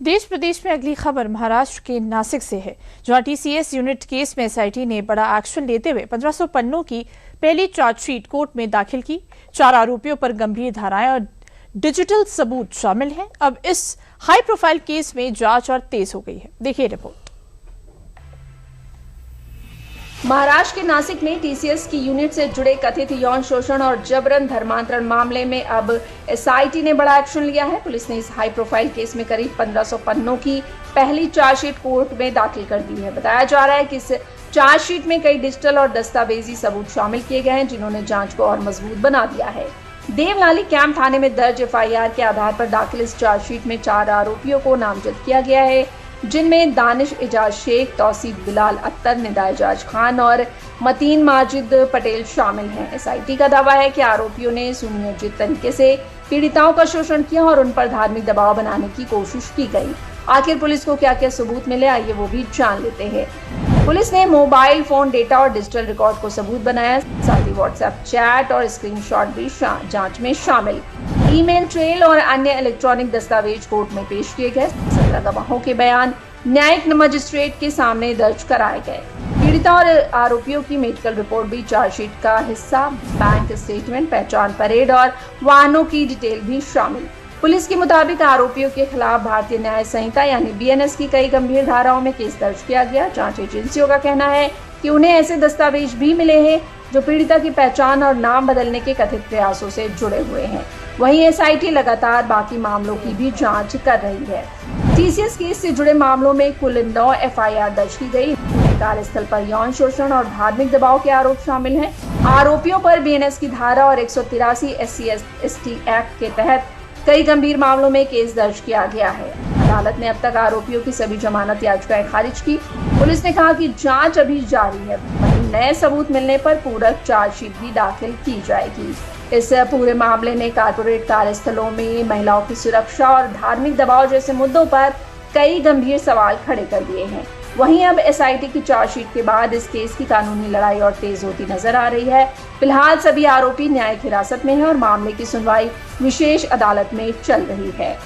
देश प्रदेश में अगली खबर महाराष्ट्र के नासिक से है, जहां टीसीएस यूनिट केस में एसआईटी ने बड़ा एक्शन लेते हुए 1500 पन्नों की पहली चार्जशीट कोर्ट में दाखिल की। 4 आरोपियों पर गंभीर धाराएं और डिजिटल सबूत शामिल हैं। अब इस हाई प्रोफाइल केस में जांच और तेज हो गई है। देखिए रिपोर्ट। महाराष्ट्र के नासिक में टीसीएस की यूनिट से जुड़े कथित यौन शोषण और जबरन धर्मांतरण मामले में अब एसआईटी ने बड़ा एक्शन लिया है। पुलिस ने इस हाई प्रोफाइल केस में करीब 1500 पन्नों की पहली चार्जशीट कोर्ट में दाखिल कर दी है। बताया जा रहा है कि इस चार्जशीट में कई डिजिटल और दस्तावेजी सबूत शामिल किए गए हैं, जिन्होंने जांच को और मजबूत बना दिया है। देवनाली कैंप थाने में दर्ज एफआईआर के आधार पर दाखिल इस चार्जशीट में 4 आरोपियों को नामजद किया गया है, जिनमें दानिश एजाज शेख, तौसीफ बिलाल अख्तर, निदा एजाज खान और मतीन माजिद पटेल शामिल हैं। एसआईटी का दावा है कि आरोपियों ने सुनियोजित तरीके से पीड़िताओं का शोषण किया और उन पर धार्मिक दबाव बनाने की कोशिश की गई। आखिर पुलिस को क्या क्या सबूत मिले, आइए वो भी जान लेते हैं। पुलिस ने मोबाइल फोन डेटा और डिजिटल रिकॉर्ड को सबूत बनाया, साथ ही व्हाट्सएप चैट और स्क्रीनशॉट भी जांच में शामिल। ईमेल ट्रेल और अन्य इलेक्ट्रॉनिक दस्तावेज कोर्ट में पेश किए गए। 17 गवाहों के बयान न्यायिक मजिस्ट्रेट के सामने दर्ज कराए गए। पीड़िता और आरोपियों की मेडिकल रिपोर्ट भी चार्जशीट का हिस्सा। बैंक स्टेटमेंट, पहचान परेड और वाहनों की डिटेल भी शामिल। पुलिस के मुताबिक आरोपियों के खिलाफ भारतीय न्याय संहिता यानी बीएनएस की कई गंभीर धाराओं में केस दर्ज किया गया। जांच एजेंसियों का कहना है कि उन्हें ऐसे दस्तावेज भी मिले हैं जो पीड़िता की पहचान और नाम बदलने के कथित प्रयासों से जुड़े हुए हैं। वहीं एसआईटी लगातार बाकी मामलों की भी जांच कर रही है। टीसीएस केस से जुड़े मामलों में कुल 9 एफआईआर दर्ज की गई। कार्यस्थल पर यौन शोषण और धार्मिक दबाव के आरोप शामिल हैं। आरोपियों पर बीएनएस की धारा और 183 SC/ST एक्ट के तहत कई गंभीर मामलों में केस दर्ज किया गया है। अदालत ने अब तक आरोपियों की सभी जमानत याचिकाएं खारिज की। पुलिस ने कहा कि जांच अभी जारी है, वहीं नए सबूत मिलने पर पूरक चार्जशीट भी दाखिल की जाएगी। इस पूरे मामले ने कारपोरेट कार्यस्थलों में महिलाओं की सुरक्षा और धार्मिक दबाव जैसे मुद्दों पर कई गंभीर सवाल खड़े कर दिए हैं। वहीं अब एसआईटी की चार्जशीट के बाद इस केस की कानूनी लड़ाई और तेज होती नजर आ रही है। फिलहाल सभी आरोपी न्यायिक हिरासत में हैं और मामले की सुनवाई विशेष अदालत में चल रही है।